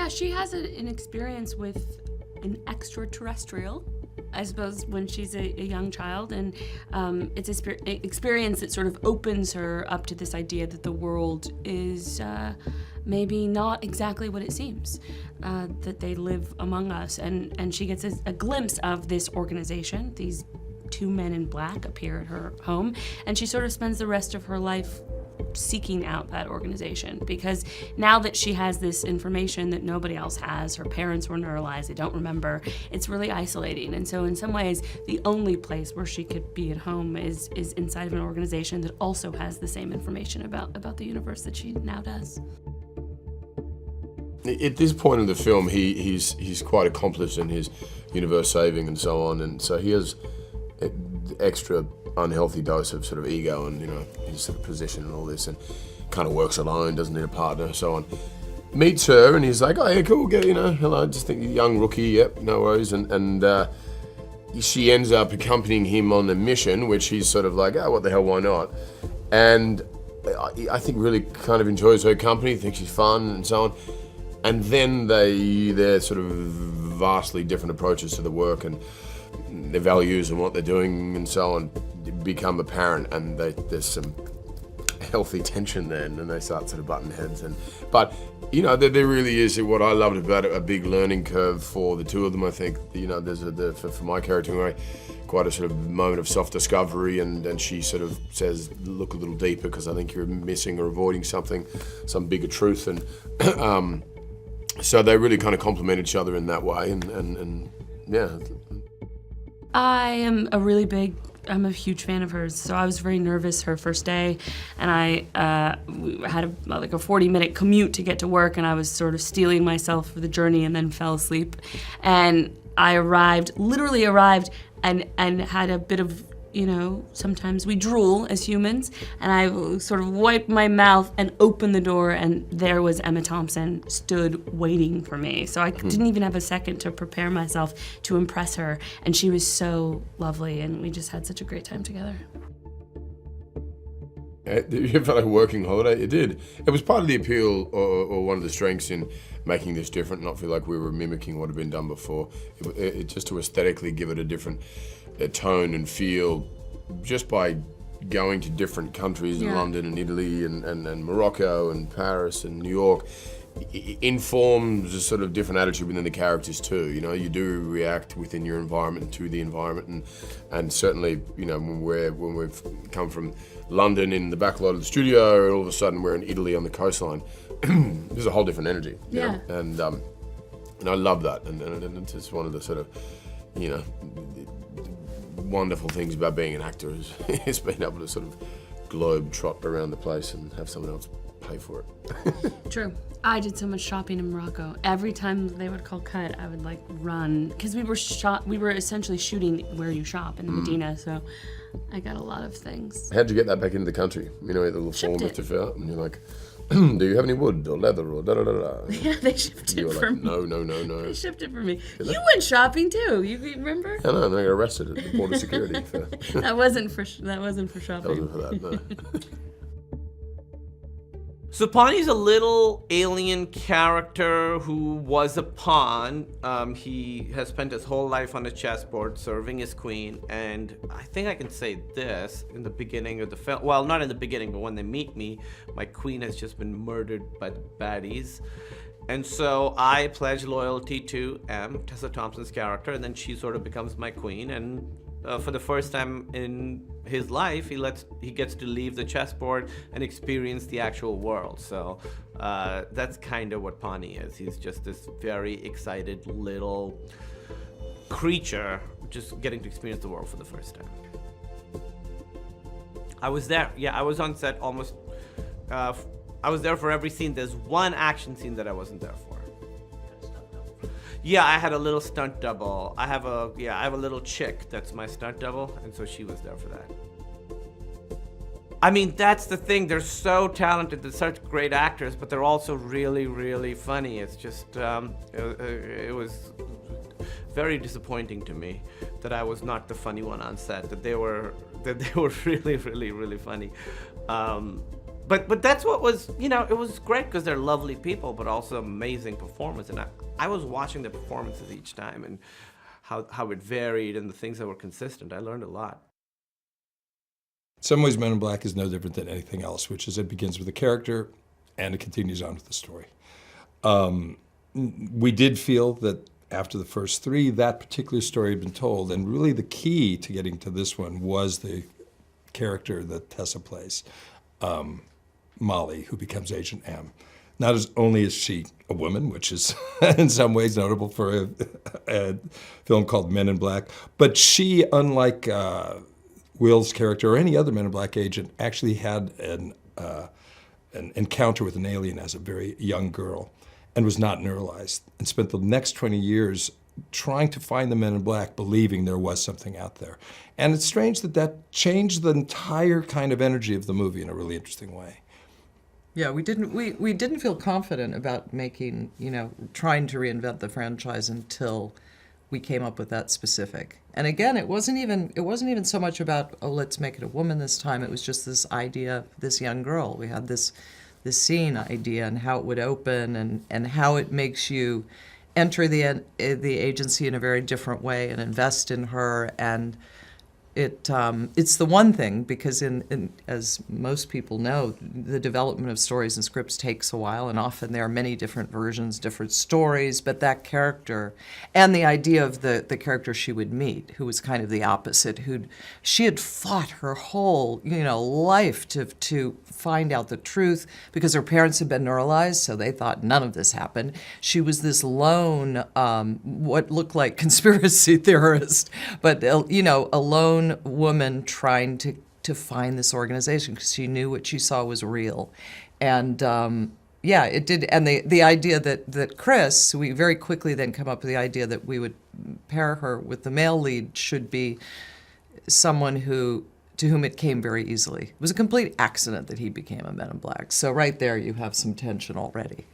Yeah, she has an experience with an extraterrestrial, I suppose, when she's a young child, and it's an experience that sort of opens her up to this idea that the world is maybe not exactly what it seems, that they live among us, and she gets a glimpse of this organization. These two men in black appear at her home, and she sort of spends the rest of her life seeking out that organization, because now that she has this information that nobody else has, her parents were neuralized, they don't remember, it's really isolating. And so in some ways, the only place where she could be at home is inside of an organization that also has the same information about the universe that she now does. At this point in the film, he's quite accomplished in his universe saving and so on, and so he has an extra unhealthy dose of sort of ego and, you know, his sort of position and all this, and kind of works alone, doesn't need a partner, so on. Meets her and he's like, oh yeah, cool, you know, hello, just think young rookie, yep, no worries, and she ends up accompanying him on a mission, which he's sort of like, oh, what the hell, why not? And I think really kind of enjoys her company, thinks she's fun and so on. And then their sort of vastly different approaches to the work and their values and what they're doing and so on become apparent, and there's some healthy tension then, and they start sort of butting heads. But you know, there really is what I loved about it, a big learning curve for the two of them. I think, you know, there's for my character anyway, quite a sort of moment of self-discovery, and she sort of says, look a little deeper because I think you're missing or avoiding something, some bigger truth, and so they really kind of complement each other in that way, and yeah. I'm a huge fan of hers, so I was very nervous her first day, and I had a 40-minute commute to get to work, and I was sort of steeling myself for the journey and then fell asleep. And I literally arrived, and had a bit of, you know, sometimes we drool as humans, and I sort of wiped my mouth and opened the door, and there was Emma Thompson stood waiting for me. So I didn't even have a second to prepare myself to impress her, and she was so lovely, and we just had such a great time together. You felt like a working holiday? It did. It was part of the appeal, or one of the strengths in making this different, not feel like we were mimicking what had been done before. It just to aesthetically give it a different tone and feel, just by going to different countries, yeah. London and Italy and Morocco and Paris and New York, informs a sort of different attitude within the characters too. You know, you do react within your environment to the environment, and certainly, you know, when we've come from London in the back lot of the studio, and all of a sudden we're in Italy on the coastline, there's a whole different energy. Yeah. You know? And I love that, and it's just one of the sort of, you know, wonderful things about being an actor is being able to sort of globe trot around the place and have someone else pay for it. True. I did so much shopping in Morocco. Every time they would call cut, I would like run, because we were essentially shooting where you shop in the Medina, so I got a lot of things. How'd you get that back into the country? You know, a little form to fill out, and you're like, do you have any wood or leather or da-da-da-da? Yeah, they shipped it for like, me. No. They shipped it for me. You went shopping too, you remember? No, I got arrested at the border security. That wasn't for shopping. That wasn't for that, no. So Pawny's a little alien character who was a pawn. He has spent his whole life on a chessboard serving his queen, and I think I can say this in the beginning of the film. Well, not in the beginning, but when they meet me, my queen has just been murdered by the baddies. And so I pledge loyalty to Tessa Thompson's character, and then she sort of becomes my queen, and for the first time in his life, he gets to leave the chessboard and experience the actual world. So that's kind of what Pawnny is. He's just this very excited little creature just getting to experience the world for the first time. I was there. Yeah, I was on set almost. I was there for every scene. There's one action scene that I wasn't there for. Yeah, I had a little stunt double. I have a little chick that's my stunt double, and so she was there for that. I mean, that's the thing. They're so talented. They're such great actors, but they're also really, really funny. It's just, it was very disappointing to me that I was not the funny one on set. That they were really, really, really funny. But that's what was, it was great because they're lovely people, but also amazing performance. And I was watching the performances each time and how it varied and the things that were consistent. I learned a lot. In some ways, Men in Black is no different than anything else, which is it begins with a character and it continues on with the story. We did feel that after the first three, that particular story had been told, and really the key to getting to this one was the character that Tessa plays, Molly, who becomes Agent M. Not as only is she a woman, which is in some ways notable for a film called Men in Black, but she, unlike Will's character or any other Men in Black agent, actually had an encounter with an alien as a very young girl and was not neuralized, and spent the next 20 years trying to find the Men in Black, believing there was something out there. And it's strange that that changed the entire kind of energy of the movie in a really interesting way. Yeah, we didn't feel confident about making, trying to reinvent the franchise until we came up with that specific. And again, it wasn't even so much about, oh, let's make it a woman this time. It was just this idea of this young girl. We had this scene idea and how it would open and how it makes you enter the agency in a very different way and invest in her. And it's the one thing, because as most people know, the development of stories and scripts takes a while, and often there are many different versions, different stories, but that character and the idea of the character she would meet, who was kind of the opposite, she had fought her whole life to find out the truth because her parents had been neuralized, so they thought none of this happened. She was this lone, what looked like conspiracy theorist, but a lone woman trying to find this organization because she knew what she saw was real. And it did. And the idea that Chris, we very quickly then come up with the idea that we would pair her with the male lead should be someone to whom it came very easily. It was a complete accident that he became a Men in Black. So right there you have some tension already.